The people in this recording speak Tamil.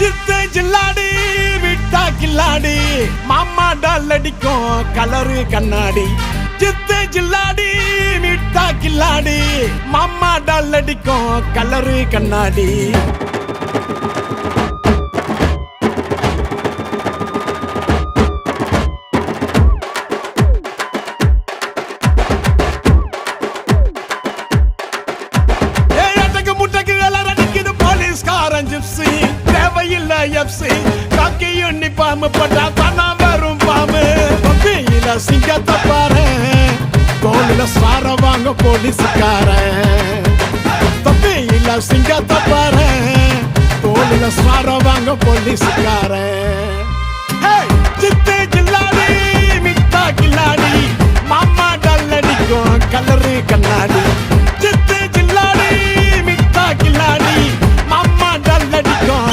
சித்து ஜில்லாடி விட்டா கில்லாடி மாமா டால் அடிக்கும் கலரு கண்ணாடி சித்து ஜில்லாடி விட்டா கில்லாடி மாமா டால் அடிக்கும் கலரு கண்ணாடி தேவையில்லை எப்சி காக்கி யூனிஃபார்ம் போட்டா தானா வரும் பாம்பு தொப்பியில சிங்கத்தை பாரு தோளில சார வாங்க போலீஸ்காரன் தொப்பியில சிங்கத்தை பாரு தோளில சார வாங்க போலீஸ்காரன் சித்து ஜில்லாடி மிட்டா கில்லாடி மாமா டால் அடிக்கும் கலரு கண்ணாடி சித்து ஜில்லாடி மிட்டா கில்லாடி மாமா டால் அடிக்கும்